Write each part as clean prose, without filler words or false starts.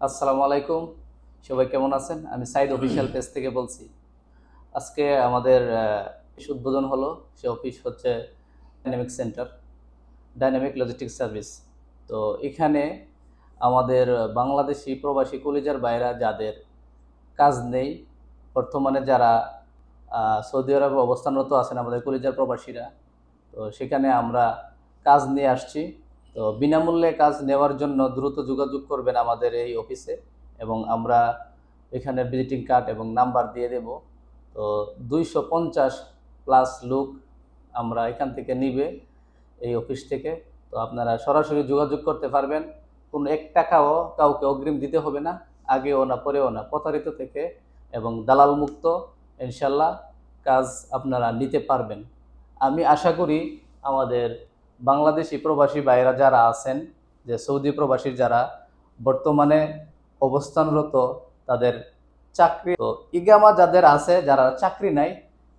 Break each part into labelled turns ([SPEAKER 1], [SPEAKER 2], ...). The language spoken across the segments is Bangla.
[SPEAKER 1] আসসালামু আলাইকুম। সবাই কেমন আছেন? আমি সাইদ অফিসিয়াল পেজ থেকে বলছি। আজকে আমাদের উদ্বোধন হলো। সে অফিস হচ্ছে dynamic centre, dynamic logistics service. তো এখানে আমাদের বাংলাদেশি প্রবাসী কলিজার বাইরা যাদের কাজ নেই, বর্তমানে যারা সৌদি আরবে অবস্থানরত আছেন আমাদের কলিজার প্রবাসীরা, তো সেখানে আমরা কাজ নিয়ে আসছি। তো বিনামূল্যে কাজ নেওয়ার জন্য দ্রুত যোগাযোগ করবেন আমাদের এই অফিসে, এবং আমরা এখানে ভিজিটিং কার্ড এবং নাম্বার দিয়ে দেব। তো 250 প্লাস লোক আমরা এখান থেকে নিবে, এই অফিস থেকে। তো আপনারা সরাসরি যোগাযোগ করতে পারবেন। কোনো 1 টাকাও কাউকে অগ্রিম দিতে হবে না, আগেও না পরেও না, প্রতারিত থেকে এবং দালাল মুক্ত ইনশাল্লাহ কাজ আপনারা নিতে পারবেন। আমি আশা করি আমাদের বাংলাদেশি প্রবাসী ভাইয়েরা যারা আছেন, যে সৌদি প্রবাসী যারা বর্তমানে অবস্থানরত, তাদের চাকরি, তো ইগামা যাদের আছে, যারা চাকরি নাই,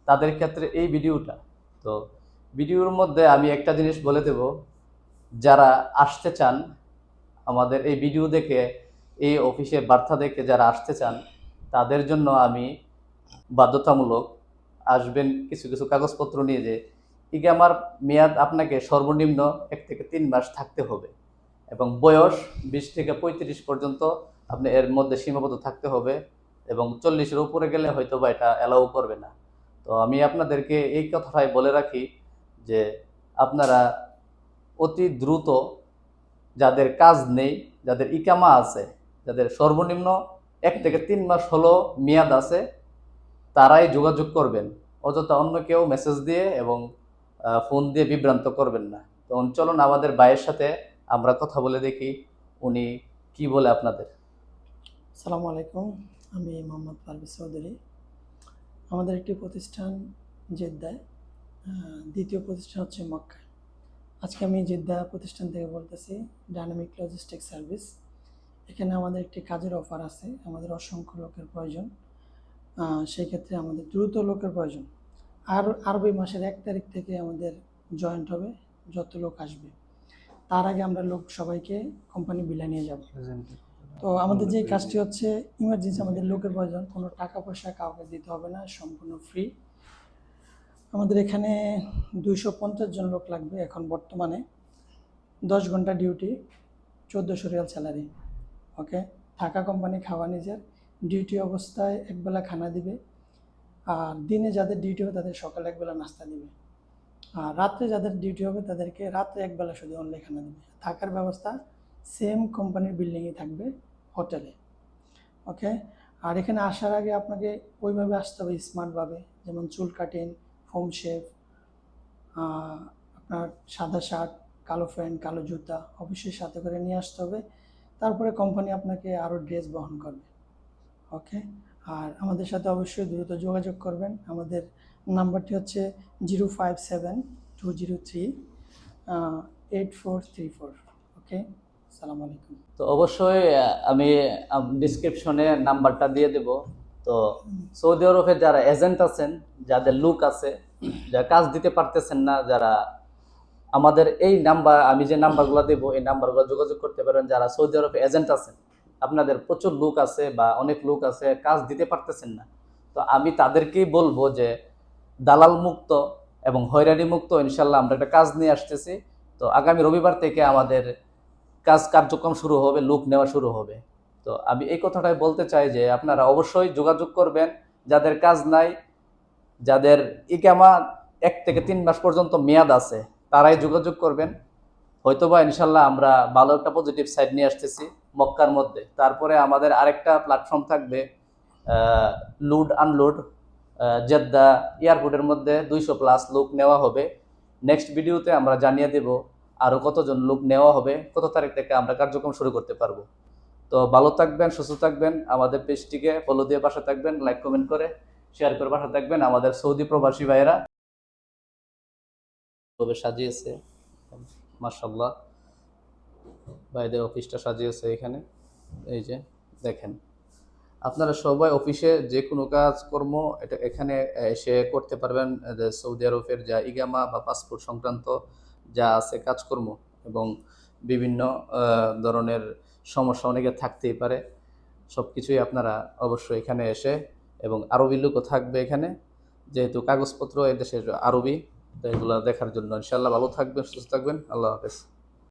[SPEAKER 1] তাদের ক্ষেত্রে এই ভিডিওটা। তো ভিডিওর মধ্যে আমি একটা জিনিস বলে দেব, যারা আসতে চান আমাদের এই ভিডিও দেখে, এই অফিসের বার্তা দেখে যারা আসতে চান, তাদের জন্য আমি বাধ্যতামূলক আসবেন কিছু কিছু কাগজপত্র নিয়ে। যে ইকামার মেয়াদ আপনাকে সর্বনিম্ন 1 থেকে 3 মাস থাকতে হবে, এবং বয়স 20 থেকে 35 পর্যন্ত আপনি এর মধ্যে সীমাবদ্ধ থাকতে হবে, এবং 40-এর উপরে গেলে হয়তো বা এটা অ্যালাউ করবে না। তো আমি আপনাদেরকে এই কথাটাই বলে রাখি যে আপনারা অতি দ্রুত, যাদের কাজ নেই, যাদের ইকামা আছে, যাদের সর্বনিম্ন 1 থেকে 3 মাস হলো মেয়াদ আছে, তারাই যোগাযোগ করবেন। অযথা অন্য কেউ মেসেজ দিয়ে এবং ফোন দিয়ে বিভ্রান্ত করবেন না। তো চলুন আমাদের ভাইয়ের সাথে আমরা কথা বলে দেখি উনি কি বলে আপনাদের।
[SPEAKER 2] আসসালামু আলাইকুম। আমি মোহাম্মদ পারভেজ চৌধুরী। আমাদের একটি প্রতিষ্ঠান জেদ্দায়, দ্বিতীয় প্রতিষ্ঠান হচ্ছে মক্কায়। আজকে আমি জেদ্দা প্রতিষ্ঠান থেকে বলতেছি, ডাইনামিক লজিস্টিক সার্ভিস। এখানে আমাদের একটি কাজের অফার আছে। আমাদের অসংখ্য লোকের প্রয়োজন। সেই ক্ষেত্রে আমাদের দ্রুত লোকের প্রয়োজন। আর আরবি মাসের 1 তারিখ থেকে আমাদের জয়েন্ট হবে, যত লোক আসবে। তার আগে আমরা লোক সবাইকে কোম্পানি বিলা নিয়ে যাব। তো আমাদের যে কাজটি হচ্ছে ইমার্জেন্সি, আমাদের লোকের প্রয়োজন, কোনো টাকা পয়সা কাউকে দিতে হবে না, সম্পূর্ণ ফ্রি। আমাদের এখানে 250 জন লোক লাগবে এখন বর্তমানে। 10 ঘন্টা ডিউটি, 1400 রিয়াল স্যালারি। ওকে, থাকা কোম্পানি, খাওয়া নিজের। ডিউটি অবস্থায় একবেলা খানা দিবে, আর দিনে যাদের ডিউটি হবে তাদের সকালে একবেলা নাস্তা দিবে, আর রাত্রে যাদের ডিউটি হবে তাদেরকে রাত্রে একবেলা শুধু অনলি খানা দেবে। থাকার ব্যবস্থা সেম কোম্পানির বিল্ডিংয়ে থাকবে, হোটেলে। ওকে, আর এখানে আসার আগে আপনাকে ওইভাবে আসতে হবে, স্মার্টভাবে, যেমন চুল কাটিং, হোম শেভ, আপনার সাদা শার্ট, কালো প্যান্ট, কালো জুতা অবশ্যই সাথে করে নিয়ে আসতে হবে। তারপরে কোম্পানি আপনাকে আরও ড্রেস বহন করবে। ওকে, আর আমাদের সাথে অবশ্যই দ্রুত যোগাযোগ করবেন। আমাদের নাম্বারটি হচ্ছে 057-203-8434। ওকে, আসসালামু আলাইকুম।
[SPEAKER 1] তো অবশ্যই আমি ডিসক্রিপশনে নাম্বারটা দিয়ে দেব। তো সৌদি আরবের যারা এজেন্ট আছেন, যাদের লুক আছে, যারা কাজ দিতে পারতেছেন না, যারা আমাদের এই নাম্বার, আমি যে নাম্বারগুলো দেবো এই নাম্বারগুলো যোগাযোগ করতে পারেন। যারা সৌদি আরবে এজেন্ট আছেন, আপনাদের প্রচুর লোক আছে বা অনেক লোক আছে, কাজ দিতে পারতেছেন না, তো আমি তাদেরকেই বলবো যে দালাল মুক্ত এবং হয়রানি মুক্ত ইনশাল্লাহ আমরা একটা কাজ নিয়ে আসতেছি। তো আগামী রবিবার থেকে আমাদের কাজ কার্যক্রম শুরু হবে, লোক নেওয়া শুরু হবে। তো আমি এই কথাটাই বলতে চাই যে আপনারা অবশ্যই যোগাযোগ করবেন। যাদের কাজ নাই, যাদের ইকামা 1 থেকে 3 মাস পর্যন্ত মেয়াদ আছে, তারাই যোগাযোগ করবেন। হয়তোবা ইনশাল্লাহ আমরা ভালো একটা পজিটিভ সাইড নিয়ে আসতেছি মক্কার মধ্যে। তারপরে আমাদের আরেকটা প্ল্যাটফর্ম থাকবে, লোড আনলোড। জেদ্দা এয়ারপোর্টের মধ্যে 200+ লোক নেওয়া হবে। নেক্সট ভিডিওতে আমরা জানিয়ে দেব আরও কতজন লোক নেওয়া হবে, কত তারিখ থেকে আমরা কার্যক্রম শুরু করতে পারবো। তো ভালো থাকবেন, সুস্থ থাকবেন, আমাদের পেজটিকে ফলো দিয়ে পাশে থাকবেন, লাইক কমেন্ট করে শেয়ার করে পাশে থাকবেন। আমাদের সৌদি প্রবাসী ভাইয়েরা ভাবে সাজিয়েছে, মাশাআল্লাহ, ভাইদের অফিসটা সাজিয়েছে এখানে। এই যে দেখেন, আপনারা সবাই অফিসে যে কোনো কাজকর্ম এটা এখানে এসে করতে পারবেন। সৌদি আরবের যা ইগামা বা পাসপোর্ট সংক্রান্ত যা আছে কাজকর্ম, এবং বিভিন্ন ধরনের সমস্যা অনেকের থাকতেই পারে। সব কিছুই আপনারা অবশ্যই এখানে এসে, এবং আরবি লোকও থাকবে এখানে, যেহেতু কাগজপত্র এদেশের আরবি, তো এগুলো দেখার জন্য ইনশাল্লাহ। ভালো থাকবেন, সুস্থ থাকবেন, আল্লাহ হাফেজ।